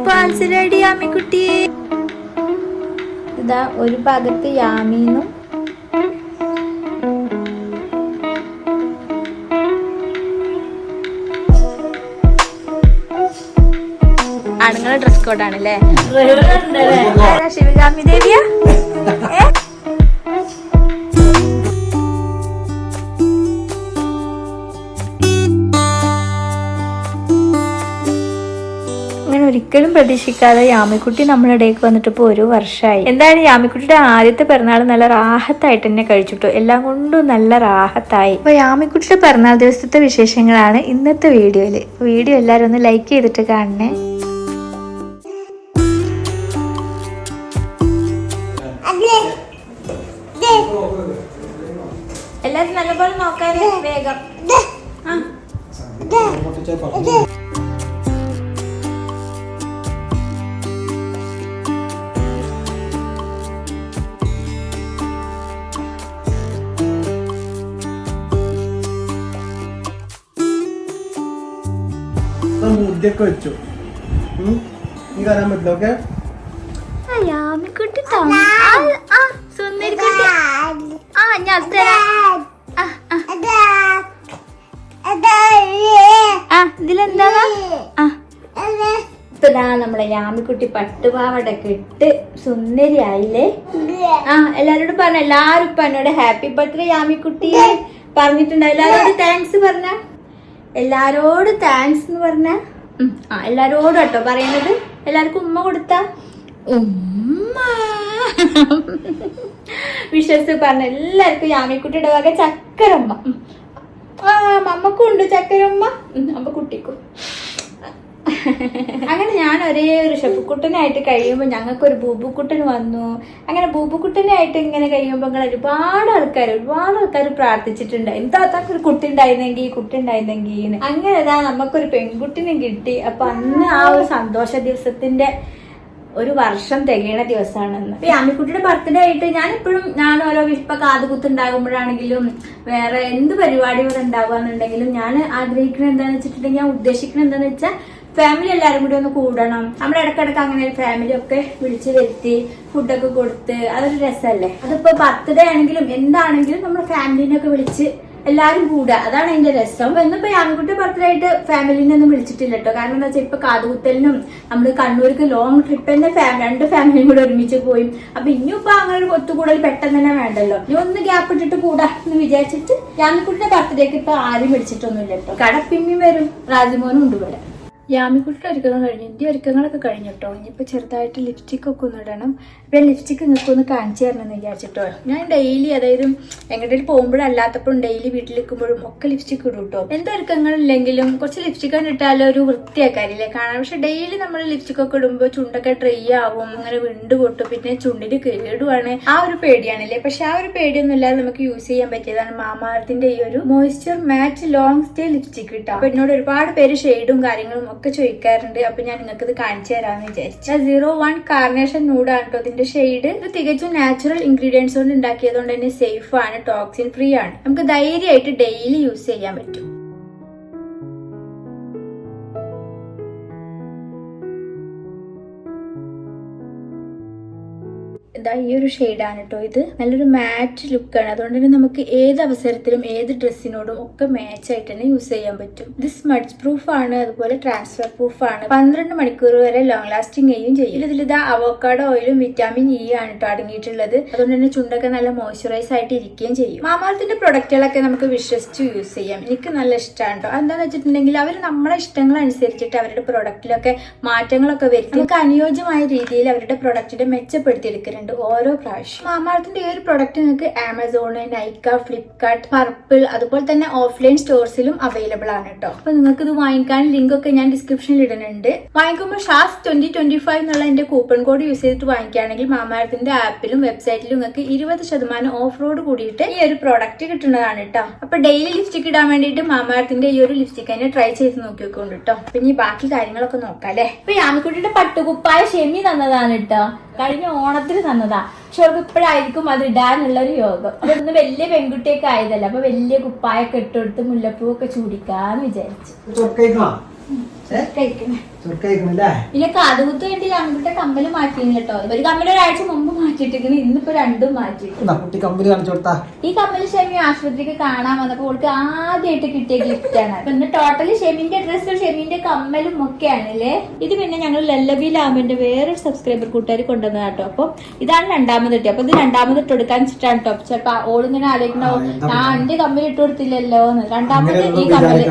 PALS ready യാമിക്കുട്ടി. ഇതാ ഒരു ഭാഗത്ത് യാമീനും ആണുങ്ങളെ ഡ്രസ് കോഡാണല്ലേ. ശിവഗാമി ദേവിയാ. ഒരിക്കലും പ്രതീക്ഷിക്കാതെ യാമിക്കുട്ടി നമ്മുടെ ഇടയ്ക്ക് വന്നിട്ട് ഇപ്പോൾ 1 വർഷമായി. എന്തായാലും യാമിക്കുട്ടിയുടെ ആദ്യത്തെ പിറന്നാൾ നല്ല റാഹത്തായിട്ട് തന്നെ കഴിച്ചിട്ടു. എല്ലാം കൊണ്ടും നല്ല റാഹത്തായി. അപ്പോൾ യാമിക്കുട്ടിയുടെ പിറന്നാൾ ദിവസത്തെ വിശേഷങ്ങളാണ് ഇന്നത്തെ വീഡിയോയിൽ. വീഡിയോ എല്ലാവരും ഒന്ന് ലൈക്ക് ചെയ്തിട്ട് കാണണേ. എല്ലാരും നല്ലപോലെ നോക്കാനേ വേഗം. മുദ്ദയൊക്കെ വെച്ചു നീ കയറാൻ പറ്റില്ല. ഓക്കെ യാമിക്കുട്ടി ഇതിലെന്താ ഇപ്പതാ നമ്മളെ യാമിക്കുട്ടി പട്ടുപാവടൊക്കെ ഇട്ട് സുന്ദരിയായില്ലേ. എല്ലാരോടും പറഞ്ഞ, എല്ലാരും ഇപ്പൊ എന്നോട് ഹാപ്പി ബർത്ത്ഡേ യാമിക്കുട്ടി പറഞ്ഞിട്ടുണ്ട്. എല്ലാരോടും താങ്ക്സ് പറഞ്ഞ, എല്ലാരോടും താങ്ക്സ് എന്ന് പറഞ്ഞ. എല്ലാരോടും കേട്ടോ പറയുന്നത്. എല്ലാവർക്കും ഉമ്മ കൊടുത്ത ഉമ്മ വിശ്വസ് പറഞ്ഞ എല്ലാവർക്കും യാമിക്കുട്ടിയുടെ വക ചക്കരമ്മ. അമ്മക്കും ഉണ്ട് ചക്കരമ്മ, അമ്മ കുട്ടിക്കും. അങ്ങനെ ഞാൻ ഒരേ ഒരു ഷെഫുക്കുട്ടനായിട്ട് കഴിയുമ്പോൾ ഞങ്ങൾക്കൊരു ബൂബുക്കുട്ടൻ വന്നു. അങ്ങനെ ബൂബുക്കുട്ടനായിട്ട് ഇങ്ങനെ കഴിയുമ്പോൾ ഒരുപാട് ആൾക്കാർ പ്രാർത്ഥിച്ചിട്ടുണ്ട്, എന്താ ഒരു കുട്ടി ഉണ്ടായിരുന്നെങ്കിൽ. അങ്ങനെ ഇതാ നമുക്കൊരു പെൺകുട്ടിനെ കിട്ടി. അപ്പൊ അന്ന് ആ ഒരു സന്തോഷ ദിവസത്തിന്റെ 1 വർഷം തികയണ ദിവസമാണെന്ന്. അപ്പൊ യാമിക്കുട്ടിയുടെ ബർത്ത്ഡേ ആയിട്ട് ഞാൻ ഓരോ ഇപ്പൊ കാതുകുത്തുണ്ടാകുമ്പോഴാണെങ്കിലും വേറെ എന്ത് പരിപാടികൾ ഉണ്ടാവുകയെന്നുണ്ടെങ്കിലും ഞാൻ ആഗ്രഹിക്കുന്നത് എന്താന്ന് വെച്ചിട്ടുണ്ടെങ്കിൽ, ഞാൻ ഉദ്ദേശിക്കുന്നത് എന്താന്ന് വെച്ചാൽ ഫാമിലി എല്ലാവരും കൂടി ഒന്ന് കൂടണം. നമ്മുടെ ഇടക്കിടക്ക് അങ്ങനെ ഒരു ഫാമിലി ഒക്കെ വിളിച്ചു വരുത്തി ഫുഡൊക്കെ കൊടുത്ത് അതൊരു രസമല്ലേ. അതിപ്പോ ബർത്ത്ഡേ ആണെങ്കിലും എന്താണെങ്കിലും നമ്മുടെ ഫാമിലിനൊക്കെ വിളിച്ച് എല്ലാരും കൂടുക, അതാണ് അതിന്റെ രസം. എന്നിപ്പോ യാമിക്കുട്ടി ബർത്ത്ഡേ ആയിട്ട് ഫാമിലിനെ ഒന്നും വിളിച്ചിട്ടില്ല കേട്ടോ. കാരണം എന്താ വെച്ചാൽ ഇപ്പൊ കാതുകുത്തലിനും നമ്മള് കണ്ണൂർക്ക് ലോങ് ട്രിപ്പ് തന്നെ 2 ഫാമിലിയും കൂടെ ഒരുമിച്ച് പോയി. അപ്പൊ ഇനിയിപ്പോ അങ്ങനെ ഒരു ഒത്തുകൂടൽ പെട്ടെന്ന് തന്നെ വേണ്ടല്ലോ. ഇനി ഒന്ന് ഗ്യാപ്പ് ഇട്ടിട്ട് കൂടാ എന്ന് വിചാരിച്ചിട്ട് യാമിക്കുട്ടിയുടെ ബർത്ത്ഡേക്ക് ഇപ്പൊ ആരും വിളിച്ചിട്ടൊന്നുമില്ല കേട്ടോ. കടപ്പിമ്മിയും വരും, രാജിമോനും ഉണ്ട് ഇവിടെ. യാമിക്കുട്ടിയുടെ ഒരുക്കങ്ങൾ കഴിഞ്ഞു, എന്റെ ഒരുക്കങ്ങളൊക്കെ കഴിഞ്ഞിട്ടോ. ഇനിയിപ്പോൾ ചെറുതായിട്ട് ലിപ്സ്റ്റിക് ഒക്കെ ഒന്ന് ഇടണം. ഇപ്പം ലിപ്സ്റ്റിക് നിങ്ങൾക്ക് ഒന്ന് കാണിച്ചു തരണമെന്ന് വിചാരിച്ചിട്ടോ. ഞാൻ ഡെയിലി, അതായത് എങ്ങോട്ടേലും പോകുമ്പോഴല്ലാത്തപ്പോഴും ഡെയിലി വീട്ടിലിരിക്കുമ്പോഴും ഒക്കെ ലിപ്സ്റ്റിക് ഇടും കേട്ടോ. എന്തൊരുക്കങ്ങളില്ലെങ്കിലും കുറച്ച് ലിപ്സ്റ്റിക് ഒക്കെ ഇട്ടാലും ഒരു വൃത്തിയാക്കാറില്ലേ കാണാൻ. പക്ഷെ ഡെയിലി നമ്മൾ ലിപ്സ്റ്റിക് ഒക്കെ ഇടുമ്പോൾ ചുണ്ടൊക്കെ ഡ്രൈ ആവും, അങ്ങനെ വിണ്ട് പൊട്ടും, പിന്നെ ചുണ്ടിന് കേടുവാണ്. ആ ഒരു പേടിയാണല്ലേ. പക്ഷെ ആ ഒരു പേടിയൊന്നും ഇല്ലാതെ നമുക്ക് യൂസ് ചെയ്യാൻ പറ്റിയതാണ് മാമാഅർത്തിന്റെ ഈ ഒരു മോയ്സ്ചർ മാറ്റ് ലോങ് സ്റ്റേ ലിപ്സ്റ്റിക് കിട്ടാം. അപ്പൊ എന്നോട് ഒരുപാട് പേര് ഷെയ്ഡും കാര്യങ്ങളും ഒക്കെ ചോദിക്കാറുണ്ട്. അപ്പൊ ഞാൻ നിങ്ങൾക്ക് ഇത് കാണിച്ചു തരാമെന്ന് വിചാരിച്ചു. 01 കാർണേഷൻ നൂഡാണ് കേട്ടോ ഇതിന്റെ ഷെയ്ഡ്. ഇത് തികച്ചും നാച്ചുറൽ ഇൻഗ്രീഡിയൻസ് കൊണ്ട് ഉണ്ടാക്കിയതുകൊണ്ട് തന്നെ സേഫ് ആണ്, ടോക്സിൻ ഫ്രീ ആണ്. നമുക്ക് ധൈര്യമായിട്ട് ഡെയിലി യൂസ് ചെയ്യാൻ പറ്റും. ഇതാ ഈ ഒരു ഷെയ്ഡാണ് കേട്ടോ. ഇത് നല്ലൊരു മാറ്റ് ലുക്കാണ്. അതുകൊണ്ട് തന്നെ നമുക്ക് ഏത് അവസരത്തിലും ഏത് ഡ്രസ്സിനോടും ഒക്കെ മാച്ച് ആയിട്ട് തന്നെ യൂസ് ചെയ്യാൻ പറ്റും. ഇത് സ്മഡ്ജ് പ്രൂഫ് ആണ്, അതുപോലെ ട്രാൻസ്ഫർ പ്രൂഫ് ആണ്. 12 മണിക്കൂർ വരെ ലോങ് ലാസ്റ്റിംഗ് ചെയ്യും. ഇതിലിതാ അവോക്കാഡോ ഓയിലും വിറ്റാമിൻ ഇ ആണ് കേട്ടോ അടങ്ങിയിട്ടുള്ളത്. അതുകൊണ്ട് തന്നെ ചുണ്ടൊക്കെ നല്ല മോയ്സ്ചറൈസ് ആയിട്ട് ഇരിക്കുകയും ചെയ്യും. മാമാഅർത്തിന്റെ പ്രൊഡക്റ്റുകളൊക്കെ നമുക്ക് വിശ്വസിച്ച് യൂസ് ചെയ്യാം. എനിക്ക് നല്ല ഇഷ്ടമാണ് കേട്ടോ. എന്താന്ന് വെച്ചിട്ടുണ്ടെങ്കിൽ അവർ നമ്മളെ ഇഷ്ടങ്ങൾ അനുസരിച്ചിട്ട് അവരുടെ പ്രൊഡക്റ്റിലൊക്കെ മാറ്റങ്ങളൊക്കെ വരുത്തി നമുക്ക് അനുയോജ്യമായ രീതിയിൽ അവരുടെ പ്രൊഡക്റ്റിനെ മെച്ചപ്പെടുത്തിയെടുക്കുന്നുണ്ട് ഓരോ പ്രാവശ്യം. മാമാഅർത്തിന്റെ ഈ ഒരു പ്രൊഡക്റ്റ് നിങ്ങൾക്ക് ആമസോണ്, നൈക്ക, ഫ്ലിപ്കാർട്ട്, പർപ്പിൾ, അതുപോലെ തന്നെ ഓഫ്ലൈൻ സ്റ്റോഴ്സിലും അവൈലബിൾ ആണ് കേട്ടോ. അപ്പൊ നിങ്ങൾക്ക് ഇത് വാങ്ങിക്കാൻ ലിങ്ക് ഒക്കെ ഞാൻ ഡിസ്ക്രിപ്ഷനിൽ ഇടുന്നുണ്ട്. വാങ്ങിക്കുമ്പോൾ ഷാസ് 2025 എന്നുള്ള എന്റെ കൂപ്പൺ കോഡ് യൂസ് ചെയ്തിട്ട് വാങ്ങിക്കുകയാണെങ്കിൽ മാമാഅർത്തിന്റെ ആപ്പിലും വെബ്സൈറ്റിലും നിങ്ങൾക്ക് 20% ഓഫ് കൂടിയിട്ട് ഈ ഒരു പ്രോഡക്റ്റ് കിട്ടുന്നതാണ് കേട്ടോ. അപ്പൊ ഡെയിലി ലിപ്സ്റ്റിക് ഇടാൻ വേണ്ടിയിട്ട് മാമാഅർത്തിന്റെ ഈ ഒരു ലിപ്സ്റ്റിക് തന്നെ ട്രൈ ചെയ്ത് നോക്കിക്കൊണ്ട് കേട്ടോ. അപ്പൊ ഇനി ബാക്കി കാര്യങ്ങളൊക്കെ നോക്കാം അല്ലെ. ഇപ്പൊ യാമിക്കുട്ടിയുടെ പട്ടുകുപ്പായ ഷെമി തന്നതാണ് കേട്ടോ. കഴിഞ്ഞ ഓണത്തിന് തന്നതാ. പക്ഷെ അവർക്ക് ഇപ്പോഴായിരിക്കും അത് ഇടാനുള്ള ഒരു യോഗം. അതൊന്ന് വലിയ പെൺകുട്ടിയൊക്കെ ആയതല്ല. അപ്പൊ വലിയ കുപ്പായൊക്കെ ഇട്ടുകൊടുത്ത് മുല്ലപ്പൂവൊക്കെ ചൂടിക്കാന്ന് വിചാരിച്ചു. ചുരുക്കഴിക്കണല്ലേ? പിന്നെ കാതുകുത്ത് വേണ്ടി ഞങ്ങളുടെ കമ്മല് മാറ്റിയിരുന്നു കേട്ടോ. ഒരു കമ്മല് ഒരാഴ്ച മുമ്പ് മാറ്റിയിട്ടിരിക്കുന്നു, ഇന്നിപ്പോ രണ്ടും മാറ്റിയിട്ടുണ്ട്. കുട്ടി കമ്പനി കാണിച്ചു കൊടുത്താ. ഈ കമ്മല് ഷെമി ആശുപത്രിക്ക് കാണാൻ വന്നപ്പോ അവൾക്ക് ആദ്യമായിട്ട് കിട്ടിയ ഗിഫ്റ്റ് ആണ്. അപ്പൊ ഇന്ന് ടോട്ടലി ഷെമിന്റെ ഡ്രസ്സും ഷെമിന്റെ കമ്മലും ഒക്കെയാണല്ലേ. ഇത് പിന്നെ ഞങ്ങൾ ലല്ലബി ലാബിന്റെ വേറൊരു സബ്സ്ക്രൈബർ കൂട്ടുകാർ കൊണ്ടുവന്നത് കേട്ടോ. അപ്പൊ ഇതാണ് രണ്ടാമത് കിട്ടിയത്. അപ്പൊ ഇത് രണ്ടാമത് ഇട്ട് കൊടുക്കാൻ വെച്ചിട്ടാണ് കേട്ടോ. ചിലപ്പോ ഓളിങ്ങനെ ആലോചിക്കണ്ടാവും, എന്റെ കമ്മല് ഇട്ട് കൊടുത്തില്ലല്ലോ എന്ന്. രണ്ടാമത് ഈ കമ്മല്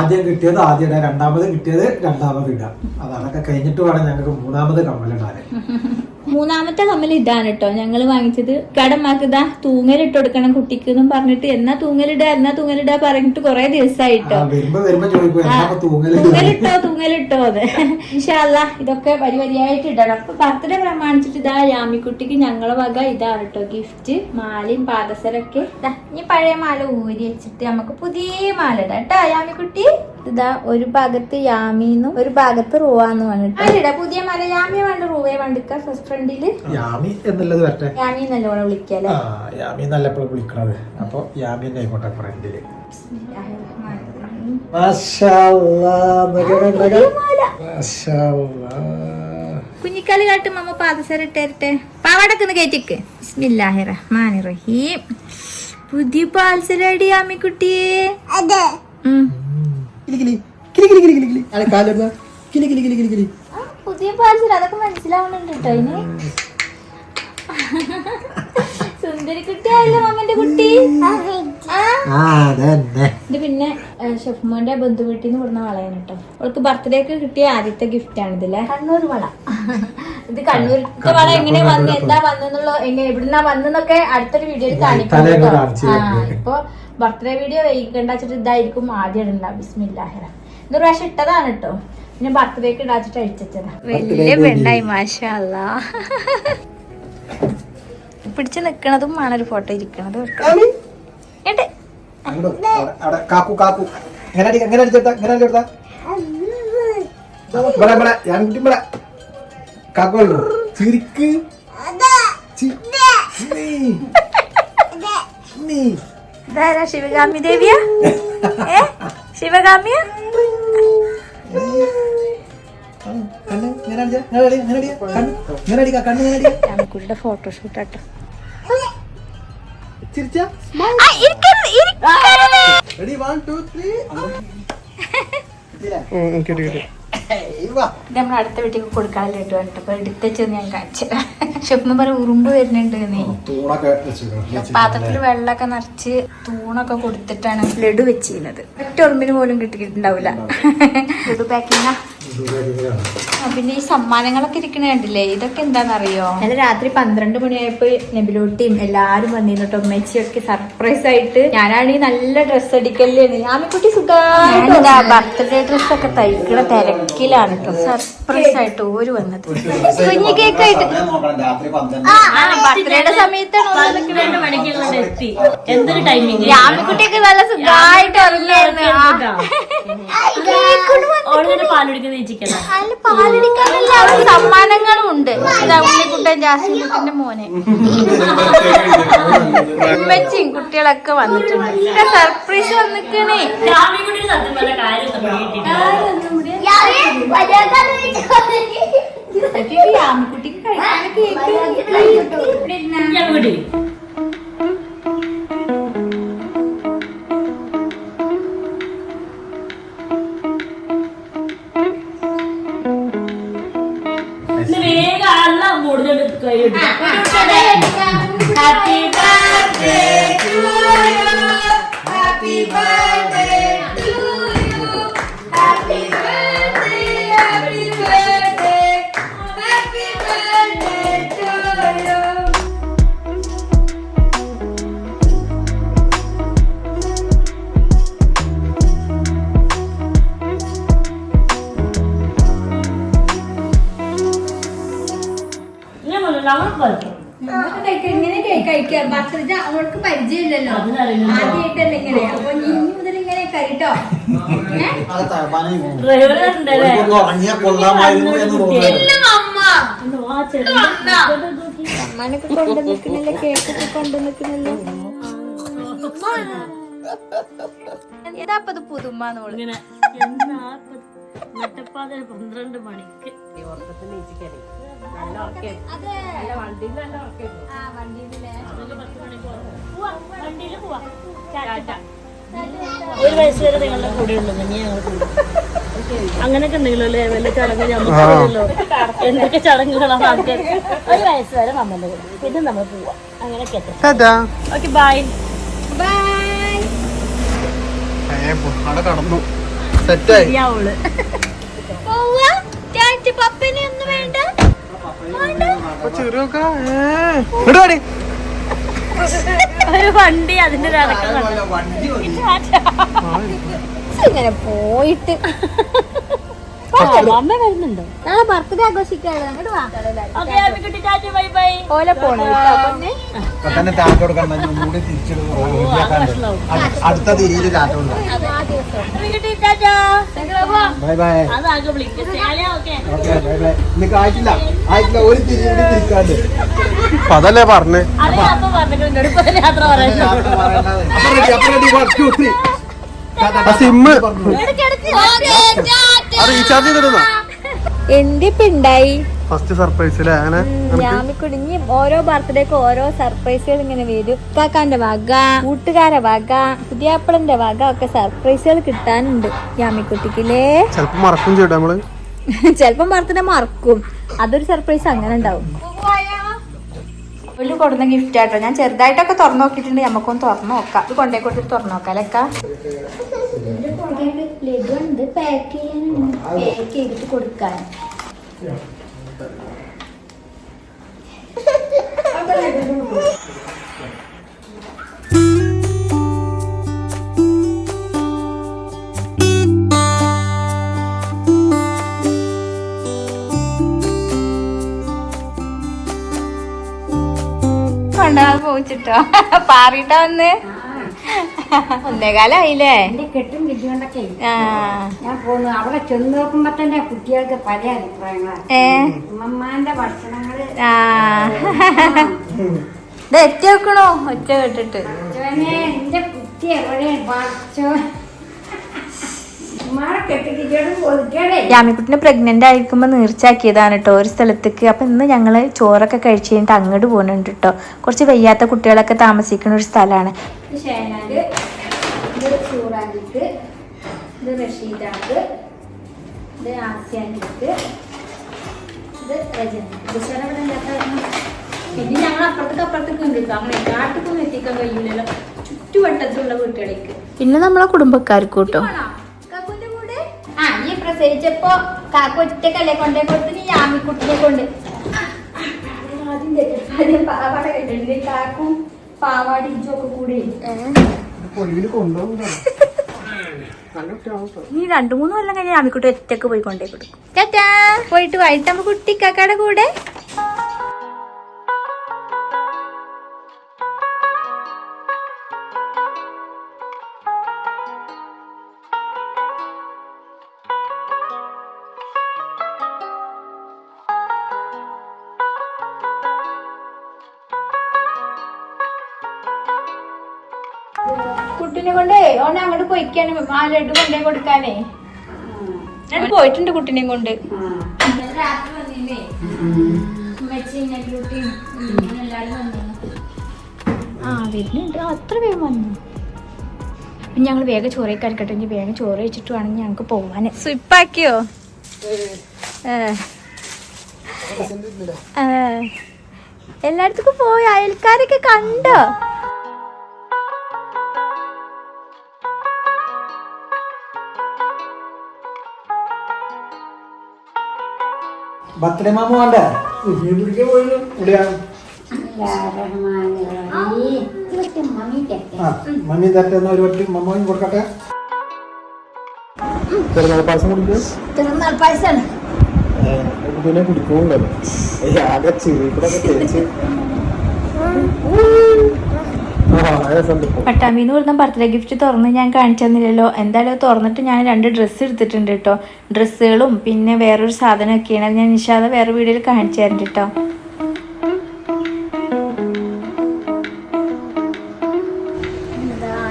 ആദ്യം കിട്ടിയത് ആദ്യം, രണ്ടാമത് കിട്ടിയത് രണ്ടാമത് ഇടാം. അതൊക്കെ കഴിഞ്ഞിട്ട് വേണം ഞങ്ങൾക്ക് മൂന്നാമത് കമ്മലിടാൻ. മൂന്നാമത്തെ കമ്മൽ ഇതാണ് കേട്ടോ ഞങ്ങള് വാങ്ങിച്ചത്. കടമാക്ക് ഇതാ തൂങ്ങലിട്ട് കൊടുക്കണം കുട്ടിക്ക് എന്നും പറഞ്ഞിട്ട് എന്നാ തൂങ്ങലിടാ പറഞ്ഞിട്ട് കൊറേ ദിവസമായിട്ടോ. തൂങ്ങലിട്ടോ അത്. ഇൻഷാ അല്ലാ ഇതൊക്കെ വരിയായിട്ട് ഇടണം. അപ്പൊ ബർത്ത്ഡേ പ്രമാണിച്ചിട്ട് ഇതാ യാമിക്കുട്ടിക്ക് ഞങ്ങളെ വക ഇതാണ് കേട്ടോ ഗിഫ്റ്റ്. മാലയും പാദസരൊക്കെ ഇനി പഴയ മാല ഊരി വെച്ചിട്ട് നമുക്ക് പുതിയ മാല ഇടാം കേട്ടോ യാമിക്കുട്ടി. ഇതാ ഒരു ഭാഗത്ത് യാമിന്നും ഒരു ഭാഗത്ത് റൂവാന്ന് പറഞ്ഞിട്ട് അതിലിടാ പുതിയ മാല. യാമിയെ വേണ്ട റൂവയെ വേണ്ടിക്ക ഫസ്റ്റ് ഫ്രണ്ടില് യാമി എന്നുള്ളത് വരട്ടെ. യാമി നല്ലോണം വിളിക്കാല്ലേ. യാമി നല്ല എപ്പോഴും വിളിക്കണത്. അപ്പൊ യാമി തന്നെ ആയിക്കോട്ടെ ഫ്രണ്ടില്. കുഞ്ഞിക്കാലി കാട്ടും അമ്മ പാദസര ഇട്ടേരട്ടെ. പാവാടക്കൊന്ന് കയറ്റിക്ക്. ബിസ്മില്ലാഹിർ റഹ്മാനിർ റഹീം. പുതിയ പാൽസരടി യാമിക്കുട്ടിയെ. പുതിയ പാൽസര അതൊക്കെ മനസ്സിലാവുന്നുണ്ട് കേട്ടോ അതിന്. സുന്ദരി കുട്ടിയായില്ലേ മമ്മന്റെ കുട്ടി. ഇത് പിന്നെ ഷെഫ്മോന്റെ ബന്ധു വീട്ടിൽ നിന്ന് കൊടുന്ന വളയാണ് കേട്ടോ. അവൾക്ക് ബർത്ത്ഡേക്ക് കിട്ടിയ ആദ്യത്തെ ഗിഫ്റ്റ് ആണ് ഇതില്ലേ. കണ്ണൂർ വള. ഇത് കണ്ണൂരിന്റെ വള എങ്ങനെ വന്ന് എന്താ വന്നെന്നുള്ള എവിടുന്നാ വന്നെന്നൊക്കെ അടുത്തൊരു വീഡിയോയിൽ കാണിക്കാം കേട്ടോ. ഇപ്പൊ ബർത്ത്ഡേ വീഡിയോ വൈകണ്ട വെച്ചിട്ട് ഇതായിരിക്കും ആദ്യം ഇടണ്ട. ബിസ്മില്ലാഹിർ. ഇന്നൊരു പ്രാവശ്യം ഇട്ടതാണ് കേട്ടോ. പിന്നെ ബർത്ത്ഡേക്ക് ഇടാച്ചിട്ട് അഴിച്ചതാ. വലിയ പെണ്ണായി മാഷാ അല്ലാ. പിടിച്ച് നിക്കണതും ആണ് ഒരു ഫോട്ടോ ഇരിക്കണതും. ശിവഗാമി ദേവിയ ശിവഗാമിയ കുട്ടിയുടെ ഫോട്ടോഷൂട്ട് ആട്ടോ. ഇത് നമ്മൾ അടുത്ത വീട്ടിൽ കൊടുക്കാനല്ലേ കേട്ടോ. അപ്പൊ എടുത്തുവെച്ചത് ഞാൻ കാണിച്ചു. ഷെഫ്മ പറ ഉറുമ്പ് വരുന്നുണ്ട്. പാത്രത്തില് വെള്ളമൊക്കെ നിറച്ച് തൂണൊക്കെ കൊടുത്തിട്ടാണ് ലഡു വെച്ചിരുന്നത്. ഒറ്റ ഉറുമ്പിന് പോലും കിട്ടിയിട്ടുണ്ടാവില്ല. ലഡു പാക്കിങ്. പിന്നെ ഈ സമ്മാനങ്ങളൊക്കെ ഇരിക്കണ കണ്ടില്ലേ, ഇതൊക്കെ എന്താണെന്നറിയോ? ഇന്നലെ രാത്രി 12 മണിയായപ്പോ നബിലോട്ടിയും എല്ലാരും വന്നിരുന്നു കേട്ടോ. ഉമ്മച്ചിയൊക്കെ സർപ്രൈസ് ആയിട്ട്. ഞാനാണെങ്കിൽ നല്ല ഡ്രസ്സ് അടിക്കലാണ്. ആമിക്കുട്ടി സുഖമായിട്ട് ബർത്ത്ഡേ ഡ്രസ്സൊക്കെ തയ്ക്കണ തിരക്കിലാണ് കേട്ടോ. സർപ്രൈസ് ആയിട്ട് ഓര് വന്നത് കുഞ്ഞു കേക്കായിട്ട്. ബർത്ത്ഡേയുടെ സമയത്താണ് ആമിക്കുട്ടിയൊക്കെ നല്ല സുഖമായിട്ട് ഇറങ്ങിയായിരുന്നു. പാലടിക്കാനല്ല സമ്മാനങ്ങളും ഉണ്ട്. ഉണ്ണിക്കുട്ടൻ ജാസ്മിൻകുട്ടന്റെ മോനെ ഉമ്മച്ചിയും കുട്ടികളൊക്കെ വന്നിട്ടുണ്ട്. സർപ്രൈസ് വന്നിക്കണേ. ആമിക്കുട്ടിക്ക് കഴിക്കാൻ cake. Happy birthday to you. Happy birthday to you. Happy birthday, happy birthday, happy birthday to you. ഇങ്ങനെ കഴിക്കാം. ബർത്ത്ഡേ അവൾക്ക് പരിചയമില്ലല്ലോ, ആദ്യമായിട്ടല്ല ഇങ്ങനെ. അപ്പൊ ഇനി മുതൽ ഇങ്ങനെ കഴിട്ടോ. അമ്മാനൊക്കെ കൊണ്ടു നിൽക്കണില്ല, കേക്കൊക്കെ കൊണ്ടു നിൽക്കണില്ല. ഏതാപ്പത് പുതുമ്മാന്നോള്. നട്ടപ്പാതിന് 12 മണിക്ക് ഈ ഉറക്കത്തിൽ നീച്ചിക്കണേ നല്ല ഉറക്കേ നല്ല വണ്ടിയിൽ നല്ല ഉറക്കേ 10 മണിക്ക് വണ്ടിയിൽ പോവാ. ഒരു വയസ്സ് വരെ നിങ്ങളുടെ കൂടെ ഉള്ളു, ഇനി ഞങ്ങൾ കൂടും. അങ്ങനെയൊക്കെ ഉണ്ടെങ്കിലോ അല്ലേ വല്ല ചടങ്ങ് ഞമ്മല്ലോ എന്തൊക്കെ ചടങ്ങുകളാണ് ആൾക്കാർ. ഒരു വയസ്സ് വരെ നമ്മളുടെ കൂടെ, പിന്നെ നമ്മൾ പോവാം. അങ്ങനെയൊക്കെ ഓക്കെ ബൈ കടന്നു സെറ്റായി ശരിയാവുള്ളു. പപ്പനെയൊന്നും വേണ്ട. ഒരു വണ്ടി അതിന്റെ ഇങ്ങനെ പോയിട്ട് അമ്മ വരുന്നുണ്ടോ? നാളെ ബർത്ത്ഡേ ആഘോഷിക്കാണ്. അങ്ങോട്ട് വാ. Bye bye. ഓലെ പോണേ തന്നെ ടാറ്റ കൊടുക്കണ്ട, ഒന്നുകൂടി അടുത്ത തിരിയിൽ ടാറ്റ കൊടുക്കാം. Bye bye. അതാകെ വിളിക്കും. Okay bye bye. ഇന്നിക്ക് ആയിട്ടില്ല ഒരു തിരിയൂടി തിരിക്കാണ്ട് അതല്ലേ പറഞ്ഞേ. അപ്പൊ പറഞ്ഞു യാത്ര സിമ്മ് റീചാർജ് ചെയ്തിരുന്ന എന്തിപ്പുണ്ടായി ഫസ്റ്റ് സർപ്രൈസിലെ അങ്ങനെ ഞാമിക്കുടിഞ്ഞ് ഓരോ ബർത്ത്ഡേക്ക് ഓരോ സർപ്രൈസുകൾ ഇങ്ങനെ വരും. കാക്കാന്റെ വക, കൂട്ടുകാരെ വക, പുതിയാപ്പിളന്റെ വക ഒക്കെ സർപ്രൈസുകൾ കിട്ടാനുണ്ട് യാമിക്കുട്ടിക്കില്ലേ. ചെലപ്പോ മറക്കും ചെയ്യട്ടെ നമ്മള്. ചെലപ്പം ബർത്ത്ഡേ മറക്കും. അതൊരു സർപ്രൈസ് അങ്ങനെ ഉണ്ടാവും. ഒരു കൊടുന്ന ഗിഫ്റ്റ് ആട്ടോ. ഞാൻ ചെറുതായിട്ടൊക്കെ തുറന്നു നോക്കിയിട്ടുണ്ട്. നമുക്കൊന്ന് തുറന്നു നോക്കാം. ഇത് കൊണ്ടേ കൊടുത്തിട്ട് തുറന്നു നോക്കാം അല്ലേക്ക. ലഡു ഉണ്ട്, പാക്ക് ചെയ്യാനുണ്ട്, പാക്ക് ചെയ്തിട്ട് കൊടുക്കാൻ. കൊണ്ടാ പോയിട്ടോ പാറിട്ടാ വന്ന് 1:15 എന്റെ കെട്ടും വിധികൊണ്ടൊക്കെ ഞാൻ പോന്നു. അവിടെ ചെന്ന് നോക്കുമ്പോ തന്നെ കുട്ടികൾക്ക് പല അഭിപ്രായങ്ങളാണ്. ഉമ്മമാന്റെ ഭക്ഷണങ്ങള് എത്തി വെക്കണോ ഒറ്റ കേട്ടിട്ട്. എന്റെ കുട്ടി എവിടെ ഭക്ഷോ യാമിക്കുട്ടിനെ പ്രഗ്നന്റ് ആയിരിക്കുമ്പോ നീർച്ചാക്കിയതാണ് കേട്ടോ ഒരു സ്ഥലത്തേക്ക്. അപ്പൊ ഇന്ന് ഞങ്ങള് ചോറൊക്കെ കഴിച്ച് കഴിഞ്ഞിട്ട് അങ്ങോട്ട് പോകുന്നുണ്ട് കേട്ടോ. കുറച്ച് വയ്യാത്ത കുട്ടികളൊക്കെ താമസിക്കുന്ന ഒരു സ്ഥലമാണ്. പിന്നെ ഞങ്ങൾ അപ്പുറത്തേക്ക് ഉണ്ട്. അങ്ങനെ കാട്ടിക്കൊന്നും എത്തിക്കാൻ കഴിയില്ലല്ലോ ചുറ്റുവട്ടത്തിലുള്ള വീട്ടുകളിലേക്ക്. പിന്നെ നമ്മളെ കുടുംബക്കാർക്ക് കേട്ടോ. ഈ പ്രസവിച്ചപ്പോ കാക്ക ഒറ്റക്കല്ലേ കൊണ്ടേ കൊടുത്ത് നീ യാമിക്കുട്ടിനെ കൊണ്ട് പാവാട കെട്ടിട്ടുണ്ട്. കാക്കും പാവാടി ഇഞ്ചൊക്കെ കൂടി നീ 2-3 കൊല്ലം കഴിഞ്ഞാൽ യാമിക്കുട്ടി ഒറ്റക്ക് പോയി കൊണ്ടേ കൊടുക്കും. ടാറ്റാ പോയിട്ട് വൈകിട്ടാകുമ്പോ കുട്ടി കാക്കയുടെ കൂടെ. കുട്ടിനെ കൊണ്ടേ ഓനെ അങ്ങോട്ട് പോയിക്കാണ് ആ ലഡു കൊണ്ടേ കൊടുക്കാനേ. ഞാൻ പോയിട്ടുണ്ട് കുട്ടിനെയും കൊണ്ട്. രാത്രി വന്നില്ലേ എല്ലാരും വരുന്നുണ്ട്. അത്ര വേഗം വന്നു. ഞങ്ങൾ വേഗം ചോറേ കഴിക്കട്ടെ. ഇനി വേഗം ചോറ് വെച്ചിട്ട് വേണമെങ്കിൽ ഞങ്ങൾക്ക് പോവാന്. സ്വിപ്പാക്കിയോ? എല്ലായിടത്തേക്കും പോയി. അയൽക്കാരൊക്കെ കണ്ടോ? ബർത്ത്ഡേ മാമ വേണ്ടേ? മമ്മി തട്ടുന്ന ഒരു വട്ടി മമ്മയും കൊടുക്കട്ടെ. പായസം തിരുനാൾ പായസാണ്. പിന്നെ കുടിക്കുമല്ലോ ആകെ ചെറിയ തേച്ച്. പട്ടാമ്പിന്ന് കൊടുത്ത ബർത്ത്ഡേ ഗിഫ്റ്റ് തുറന്ന് ഞാൻ കാണിച്ചു തന്നില്ലല്ലോ. എന്തായാലും തുറന്നിട്ട് ഞാൻ 2 ഡ്രസ്സ് എടുത്തിട്ടുണ്ട് കേട്ടോ. ഡ്രസ്സുകളും പിന്നെ വേറൊരു സാധനമൊക്കെയാണ്. അത് ഞാൻ നിഷാദ വേറെ വീഡിയോയിൽ കാണിച്ചു തരുന്നുണ്ട് കേട്ടോ.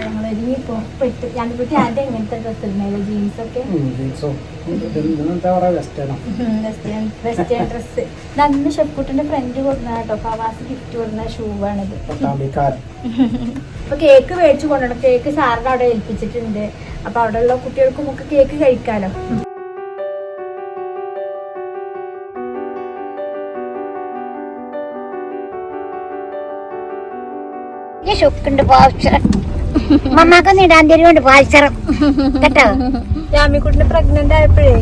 ഞങ്ങളൊരു ഷർട്ട് ഞാനിപ്പോ ആദ്യം എങ്ങനത്തെ ഡ്രസ്സ് ഇടുന്നല്ലോ ജീൻസൊക്കെ വെസ്റ്റേൺ ഡ്രസ്സ് അന്ന് ഷെഫ്കുട്ടിന്റെ ഫ്രണ്ട് കൊടുക്കുന്ന കേട്ടോ ഫവാസ് ഗിഫ്റ്റ് കൊടുക്കുന്ന ഷൂ ആണിത്. അപ്പൊ കേക്ക് മേടിച്ചു കൊണ്ടുവരണം. കേക്ക് സാറിന്റെ അവിടെ ഏൽപ്പിച്ചിട്ടുണ്ട്. അപ്പൊ അവിടെയുള്ള കുട്ടികൾക്കും ഒക്കെ കേക്ക് കഴിക്കാലോ. മമ്മക്കൊന്ന് ഇടാൻ തരുമുണ്ട് പാൽച്ചറം കേട്ടോ. ജാമിക്കുട്ടിന് പ്രഗ്നന്റ് ആയപ്പോഴേ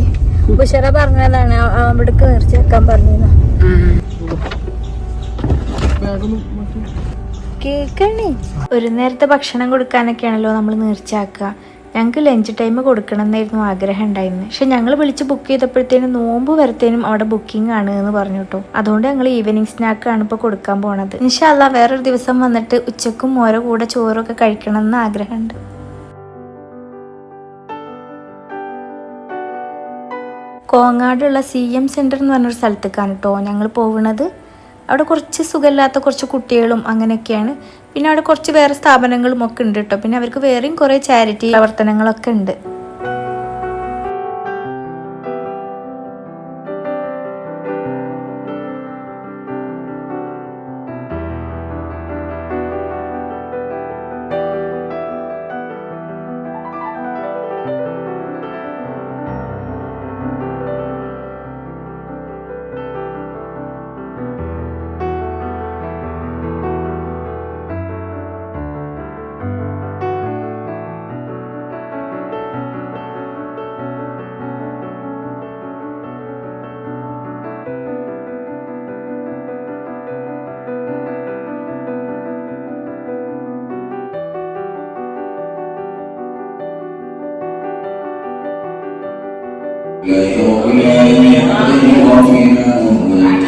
ബുഷറ പറഞ്ഞതാണ് അവിടേക്ക് നേർച്ച വെക്കാൻ പറഞ്ഞിരുന്നു. കേക്കാണേ ഒരു നേരത്തെ ഭക്ഷണം കൊടുക്കാനൊക്കെയാണല്ലോ നമ്മൾ നേർച്ചയാക്കുക. ഞങ്ങൾക്ക് ലഞ്ച് ടൈം കൊടുക്കണം എന്നായിരുന്നു ആഗ്രഹം ഉണ്ടായിരുന്നത്. പക്ഷെ ഞങ്ങൾ വിളിച്ച് ബുക്ക് ചെയ്തപ്പോഴത്തേനും നോമ്പ് വരത്തേനും അവിടെ ബുക്കിംഗ് ആണ് എന്ന് പറഞ്ഞു കേട്ടോ. അതുകൊണ്ട് ഞങ്ങൾ ഈവനിങ് സ്നാക്കാണ് ഇപ്പോൾ കൊടുക്കാൻ പോണത്. ഇൻഷാ അല്ലാഹ് വേറൊരു ദിവസം വന്നിട്ട് ഉച്ചക്കും ഓരോ കൂടെ ചോറൊക്കെ കഴിക്കണം എന്ന് ആഗ്രഹമുണ്ട്. കോങ്ങാടുള്ള CM സെന്റർ എന്ന് പറഞ്ഞൊരു സ്ഥലത്തേക്കാണ് കേട്ടോ ഞങ്ങൾ പോകുന്നത്. അവിടെ കുറച്ച് സുഖമില്ലാത്ത കുറച്ച് കുട്ടികളും അങ്ങനെയൊക്കെയാണ്. പിന്നെ അവിടെ കുറച്ച് വേറെ സ്ഥാപനങ്ങളും ഒക്കെ ഉണ്ട് കേട്ടോ. പിന്നെ അവർക്ക് വേറെയും കുറേ ചാരിറ്റി പ്രവർത്തനങ്ങളൊക്കെ ഉണ്ട്.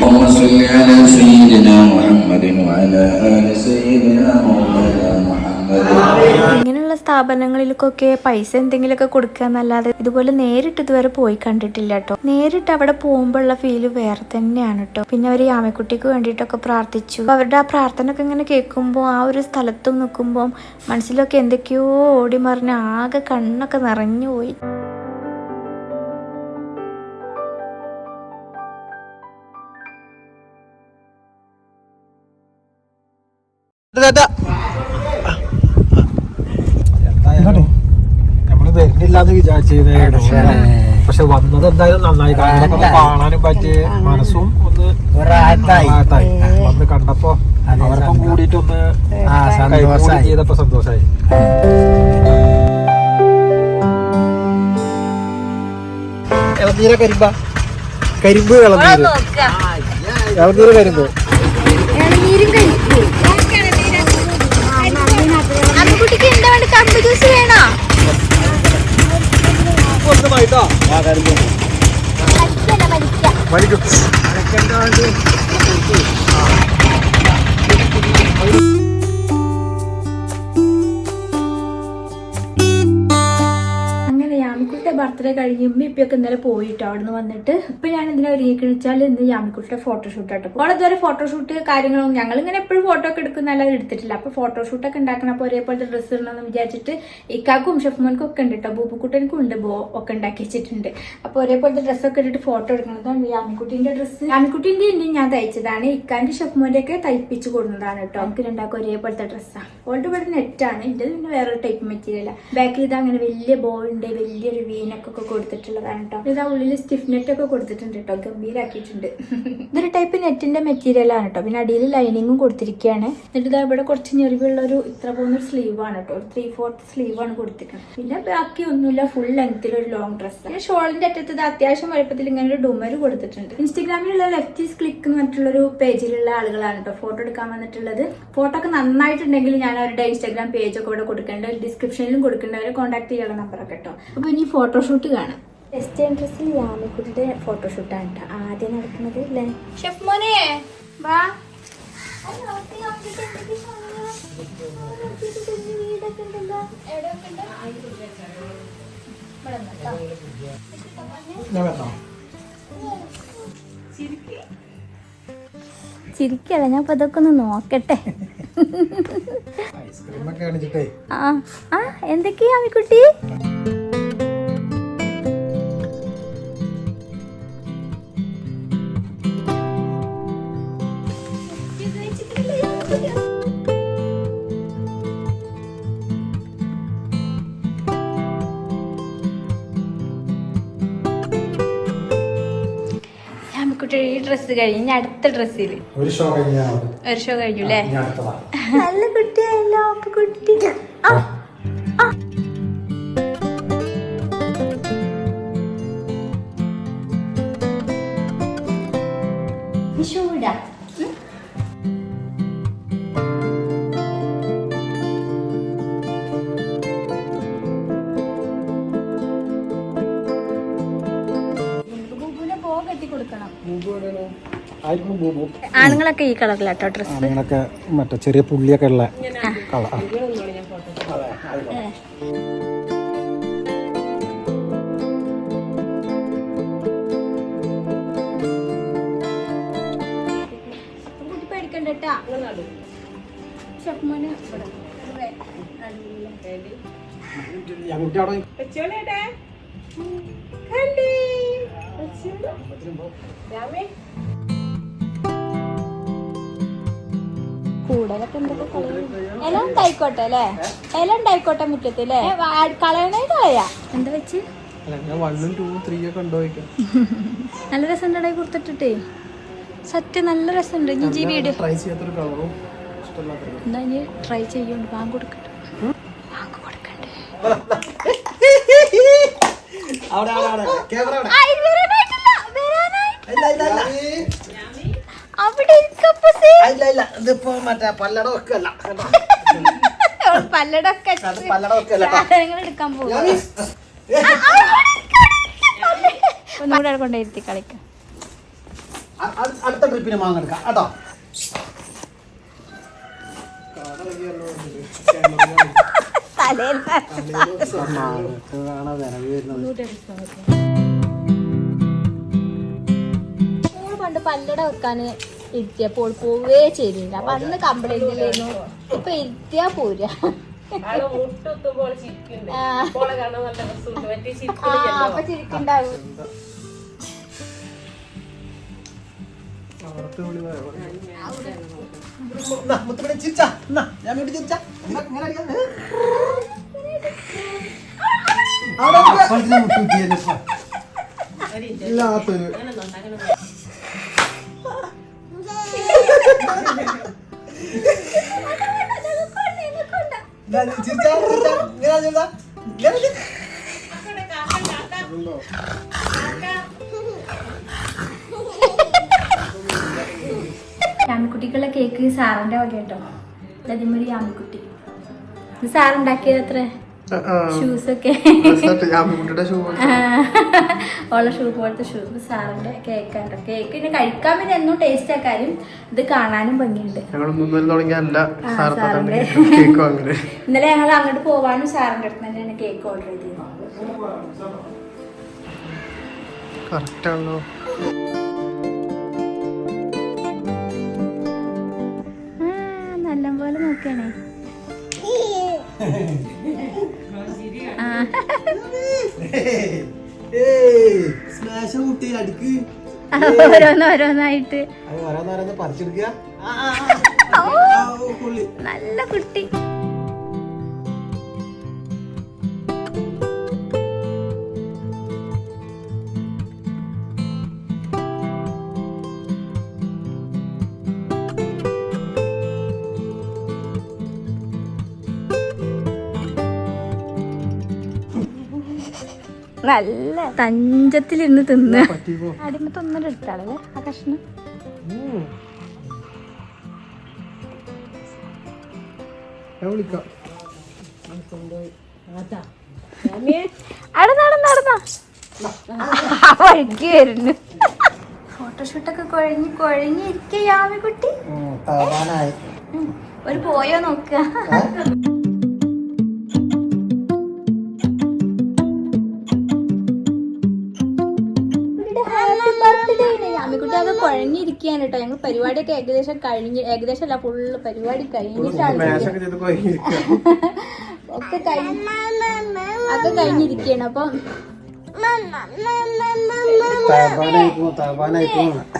اللهم صل على سيدنا محمد وعلى آل سيدنا محمد. ഇങ്ങനെയുള്ള സ്ഥാപനങ്ങളിലേക്കൊക്കെ പൈസ എന്തെങ്കിലുമൊക്കെ കൊടുക്കുക എന്നല്ലാതെ ഇതുപോലെ നേരിട്ട് ഇതുവരെ പോയി കണ്ടിട്ടില്ല കേട്ടോ. നേരിട്ട് അവിടെ പോകുമ്പോഴുള്ള ഫീല് വേറെ തന്നെയാണ് കേട്ടോ. പിന്നെ അവർ യാമക്കുട്ടിക്ക് വേണ്ടിയിട്ടൊക്കെ പ്രാർത്ഥിച്ചു. അവരുടെ ആ പ്രാർത്ഥന ഒക്കെ ഇങ്ങനെ കേൾക്കുമ്പോൾ ആ ഒരു സ്ഥലത്തും നിൽക്കുമ്പോൾ മനസ്സിലൊക്കെ എന്തൊക്കെയോ ഓടി മറിഞ്ഞ് ആകെ കണ്ണൊക്കെ നിറഞ്ഞു പോയി. എന്തായാലും നമ്മള് വരുന്നില്ലാന്ന് വിചാരിച്ചത്. പക്ഷെ വന്നത് എന്തായാലും നന്നായി. കാരണം കാണാനും പറ്റി മനസ്സും ഒന്ന് വന്ന് കണ്ടപ്പോ അവർക്കും കൂടിയിട്ടൊന്ന് ചെയ്തപ്പോ സന്തോഷായി. ഇളനീര കരിമ്പ കരിമ്പ് ഇളനീര് ഇളനീര് കരിമ്പ് അങ്ങനെ യാമിക്കുട്ടിയുടെ ബർത്ത്ഡേ കഴിഞ്ഞ് ഇപ്പൊക്കെ ഇന്നലെ പോയിട്ടോ അവിടെ നിന്ന് വന്നിട്ട്. ഇപ്പൊ ഞാൻ ഇതിനെ ഒരുങ്ങിക്കണെന്ന് വെച്ചാൽ ഇന്ന് യാമിക്കുട്ടിയുടെ ഫോട്ടോഷൂട്ട് ആട്ടോ. അപ്പോൾ ഇതുവരെ ഫോട്ടോഷൂട്ട് കാര്യങ്ങളൊന്നും ഞങ്ങൾ ഇങ്ങനെ എപ്പോഴും ഫോട്ടോ ഒക്കെ എടുക്കുന്നല്ലാതെ എടുത്തിട്ടില്ല. അപ്പൊ ഫോട്ടോഷൂട്ടൊക്കെ ഉണ്ടാക്കണം. അപ്പോൾ ഒരേപോലത്തെ ഡ്രസ്സ് ഇടണമെന്ന് വിചാരിച്ചിട്ട് ഇക്കാക്കും ഷെഫ്മോൻക്കും ഒക്കെ ഉണ്ട് കേട്ടോ. ബൂബുക്കുട്ടനും ഉണ്ട് ഒക്കെ ഉണ്ടാക്കി വെച്ചിട്ടുണ്ട്. അപ്പോൾ ഒരേപോലത്തെ ഡ്രസ്സൊക്കെ ഇട്ടിട്ട് ഫോട്ടോ എടുക്കുന്നതാണ് യാമിക്കുട്ടിന്റെ ഡ്രസ്സ്. യാമിക്കുട്ടിന്റെ ഞാൻ തയ്ച്ചതാണ്. ഇക്കാന്റെ ഷെഫ്മോന്റെ ഒക്കെ തയ്പ്പിച്ച് കൊടുക്കുന്നതാണ് കേട്ടോ. നമുക്ക് രണ്ടാക്കും ഒരേപോലത്തെ ഡ്രസ്സാണ്. ഓൾഡ് ഇവിടെ നെറ്റാണ്. ഇതിന്റെ പിന്നെ വേറൊരു ടൈപ്പ് മെറ്റീരിയലാണ്. ബാക്കിൽ ഇത് അങ്ങനെ വലിയ ബോളിന്റെ വലിയൊരു വീനൊക്കെ കൊടുത്തിട്ടുള്ളതാണ് കേട്ടോ. ഇതാ ഉള്ളിൽ സ്റ്റിഫ് നെറ്റ് ഒക്കെ കൊടുത്തിട്ടുണ്ട് കേട്ടോ. ഗംഭീരാക്കിയിട്ടുണ്ട്. ഇതൊരു ടൈപ്പ് നെറ്റിന്റെ മെറ്റീരിയലാണ് കേട്ടോ. പിന്നെ അടിയിൽ ലൈനിങ്ങും കൊടുത്തിരിക്കുകയാണ്. എന്നിട്ട് ഇതാ ഇവിടെ കുറച്ച് ഞെറിവുള്ള ഒരു ഇത്ര പോകുന്നൊരു സ്ലീവാണ് കേട്ടോ. ഒരു 3/4 സ്ലീവാണ് കൊടുത്തിരിക്കുന്നത്. പിന്നെ ബാക്കി ഒന്നുമില്ല, ഫുൾ ലെങ്ത്തിൽ ഒരു ലോങ് ഡ്രസ്സ്. പിന്നെ ഷോളിന്റെ അറ്റത്ത് ഇത് അത്യാവശ്യം വലുപ്പത്തിൽ ഇങ്ങനെ ഒരു ഡുമർ കൊടുത്തിട്ടുണ്ട്. ഇൻസ്റ്റാഗ്രാമിലുള്ള ലെഫ്റ്റീസ് ക്ലിക്ക് എന്ന് പറഞ്ഞിട്ടുള്ളൊരു പേജിലുള്ള ആളുകളാണ് കേട്ടോ ഫോട്ടോ എടുക്കാൻ വന്നിട്ടുള്ളത്. ഫോട്ടോ ഒക്കെ നന്നായിട്ടുണ്ടെങ്കിൽ ഞാൻ അവരുടെ ഇൻസ്റ്റാഗ്രാം പേജൊക്കെ ഇവിടെ കൊടുക്കേണ്ട, ഡിസ്ക്രിപ്ഷനിലും കൊടുക്കേണ്ട, അവരെ കോൺടാക്ട് ചെയ്യാനുള്ള നമ്പറൊക്കെ കേട്ടോ. അപ്പൊ ഇനി ഫോട്ടോഷൂട്ട് കാണാം. വെസ്റ്റേൺ ഡ്രസ്സിൽ യാമിക്കുട്ടിയുടെ ഫോട്ടോഷൂട്ടാണ് കേട്ടോ ആദ്യം നടക്കുന്നത് അല്ലേ. ഷെഫ് മോനെ വാ. ചിരിക്കല്ല, ഞാൻ ഇപ്പൊ ഇതൊക്കെ ഒന്ന് നോക്കട്ടെ. ഐസ്ക്രീം ഒക്കെ കാണിച്ചിട്ടേ എന്തൊക്കെയാ ആമിക്കുട്ടി? ആമിക്കുട്ടി ഈ ഡ്രസ്സ് കഴിഞ്ഞ് അടുത്ത ഡ്രസ്സിൽ ഒരു ഷോ കഴിഞ്ഞാൽ ഒരു ഷോ കഴിഞ്ഞു അല്ലേ? അടുത്തതാ. നല്ല കുട്ടിയല്ലോ കുട്ടി. ആണുങ്ങളൊക്കെ ഈ കളറിലാട്ടോ ഡ്രസ്. അങ്ങനൊക്കെ മറ്റേ ചെറിയ പുള്ളിയൊക്കെ ഉള്ള കളർ. പേടിക്കണ്ടട്ടാ. കൂടലൊക്കെ എന്തൊക്കെ ഇല ഉണ്ടായിക്കോട്ടെ അല്ലേ? ഇല ഉണ്ടായിക്കോട്ടെ മുറ്റത്ത് അല്ലേ? കളയണേ കളയാ. എന്താ വെച്ച് 1, 2, 3 ഒക്കെ ഉണ്ടോ? നല്ല രസം ഉണ്ടായി കൊടുത്തിട്ടേ. സത്യം നല്ല രസമുണ്ട്. ഇനി വീഡിയോ ട്രൈ ചെയ്യാത്തൊരു കളറും ഇഷ്ടമല്ലാത്ത എന്താ ഇനി ട്രൈ ചെയ്യുന്നുണ്ട്. ബാങ്ക് കൊടുക്കട്ടെ. ബാങ്ക് കൊടുക്കണ്ടേ? അവിടെ പല്ലടൊക്കെ എടുക്കാൻ പോകും. ഒന്നുകൂടെ കൊണ്ടിരുത്തി കളിക്കാം. അടുത്ത ട്രിപ്പിന് മാങ്ങെടുക്കാം കേട്ടോ. തലയിൽ പണ്ട് പല്ലട വെക്കാന് ഇരുത്തിയപ്പോൾ പോവേ ചെയ്തില്ല. അപ്പൊ അന്ന് കംപ്ലൈന്റിലായിരുന്നു. ഇപ്പൊ ഇരുത്തിയാ പോരാ. അപ്പൊ ചിരിക്കുണ്ടാവും. ഇല്ലാത്തൊരു യാമിക്കുട്ടിക്കുള്ള കേക്ക് സാറിന്റെ വക കേട്ടോ. അതിമൊരു യാമിക്കുട്ടി ഇത് സാറുണ്ടാക്കിയത് അത്ര ഷൂസൊക്കെ ഉള്ള ഷൂ പോലത്തെ ഷൂ സാറിന്റെ കേക്കാണ്. കേക്ക് പിന്നെ കഴിക്കാൻ പിന്നെ എന്നും ടേസ്റ്റ് ആക്കാനും ഇത് കാണാനും ഭംഗിയുണ്ട്. സാറിന്റെ ഇന്നലെ ഞങ്ങൾ അങ്ങോട്ട് പോവാനും സാറിന്റെ അടുത്ത് തന്നെയാണ് കേക്ക് ഓർഡർ ചെയ്തത്. നല്ലപോലെ നോക്കണേ. ഓരോന്നോരോന്നായിട്ട് നല്ല കുട്ടി. നല്ല തഞ്ചത്തിലിരുന്ന് തിന്ന അടിമത്തൊന്നും എടുത്താളല്ലേ ആ കഷ്ണം. നടന്നോ വഴിക്ക് വരുന്നു. ഫോട്ടോഷൂട്ടൊക്കെ കുഴഞ്ഞിരിക്ക യാമിക്കുട്ടി. ഒരു പോയോ നോക്ക. ഹാപ്പി ബർത്ത്ഡേ യാമിക്കുട്ടി അത് കുഴഞ്ഞിരിക്കുകയാണ് കേട്ടോ. ഞങ്ങൾ പരിപാടിയൊക്കെ ഏകദേശം അല്ല ഫുള്ള് പരിപാടി കഴിഞ്ഞിട്ടാണ് ഒക്കെ കഴിഞ്ഞിരിക്കുകയാണ്. അപ്പം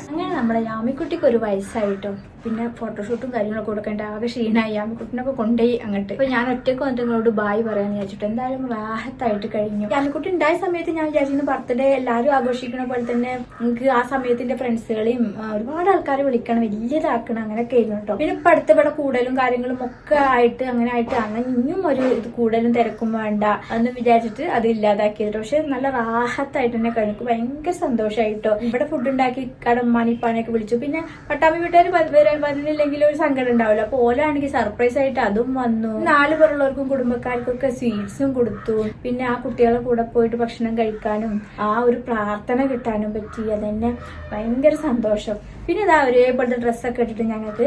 അങ്ങനെ നമ്മുടെ യാമിക്കുട്ടിക്ക് ഒരു വയസ്സായിട്ടോ. പിന്നെ ഫോട്ടോഷൂട്ടും കാര്യങ്ങളൊക്കെ കൊടുക്കേണ്ട ആകെ ക്ഷീണമായി. യാമിക്കുട്ടിനൊക്കെ കൊണ്ടുപോയി അങ്ങോട്ട്. അപ്പൊ ഞാൻ ഒറ്റയ്ക്ക് വന്നിട്ട് നിങ്ങളോട് ബായ് പറയാന്ന് വിചാരിച്ചിട്ട് എന്തായാലും റാഹത്തായിട്ട് കഴിഞ്ഞു. യാമിക്കുട്ടി ഉണ്ടായ സമയത്ത് ഞാൻ വിചാരിച്ചിരുന്നു ബർത്ത്ഡേ എല്ലാവരും ആഘോഷിക്കണ പോലെ തന്നെ നമുക്ക് ആ സമയത്തിന്റെ ഫ്രണ്ട്സുകളെയും ഒരുപാട് ആൾക്കാരെ വിളിക്കണം, വലിയതാക്കണം, അങ്ങനെയൊക്കെ ആയിരുന്നു കേട്ടോ. പിന്നെ ഇപ്പൊ അടുത്തവിടെ കൂടലും കാര്യങ്ങളും ഒക്കെ ആയിട്ട് അങ്ങനെ ആയിട്ട് അങ്ങനെ ഇനിയും ഒരു ഇത് കൂടലും തിരക്കും വേണ്ട എന്ന് വിചാരിച്ചിട്ട് അത് ഇല്ലാതാക്കിയത്. പക്ഷെ നല്ല റാഹത്തായിട്ട് തന്നെ കഴിഞ്ഞു. ഭയങ്കര സന്തോഷമായിട്ടോ. ഇവിടെ ഫുഡ് ഉണ്ടാക്കി കടമ്മാനിപ്പാനൊക്കെ വിളിച്ചു. പിന്നെ പട്ടാമ്പി വീട്ടുകാർ വന്നില്ലെങ്കിൽ ഒരു സങ്കടം ഉണ്ടാവില്ല. അപ്പൊ ഓലാണെങ്കിൽ സർപ്രൈസ് ആയിട്ട് അതും വന്നു. 4 പേരുള്ളവർക്കും കുടുംബക്കാർക്കൊക്കെ സ്വീറ്റ്സും കൊടുത്തു. പിന്നെ ആ കുട്ടികളെ കൂടെ പോയിട്ട് ഭക്ഷണം കഴിക്കാനും ആ ഒരു പ്രാർത്ഥന കിട്ടാനും പറ്റി. അതന്നെ ഭയങ്കര സന്തോഷം. പിന്നെ ഇതാ ഒരേപോലത്തെ ഡ്രസ്സൊക്കെ ഇട്ടിട്ട് ഞങ്ങൾക്ക്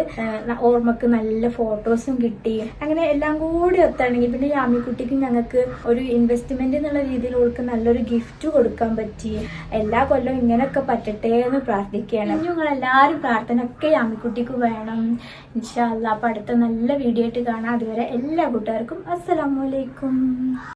ഓർമ്മക്ക് നല്ല ഫോട്ടോസും കിട്ടി. അങ്ങനെ എല്ലാം കൂടി ഒത്താണെങ്കിൽ പിന്നെ യാമിക്കുട്ടിക്ക് ഞങ്ങൾക്ക് ഒരു ഇൻവെസ്റ്റ്മെന്റ് എന്നുള്ള രീതിയിൽ ഓൾക്ക് നല്ലൊരു ഗിഫ്റ്റ് കൊടുക്കാൻ പറ്റി. എല്ലാ കൊല്ലവും ഇങ്ങനെയൊക്കെ പറ്റട്ടെ എന്ന് പ്രാർത്ഥിക്കുകയാണ്. നിങ്ങൾ എല്ലാവരും പ്രാർത്ഥന ഒക്കെ യാമിക്കുട്ടിക്ക് വേണം ഇൻഷാ അല്ലാഹ്. അപ്പൊ അടുത്ത നല്ല വീഡിയോ ആയിട്ട് കാണാം. അതുവരെ എല്ലാ കൂട്ടുകാർക്കും അസ്സലാമു അലൈക്കും.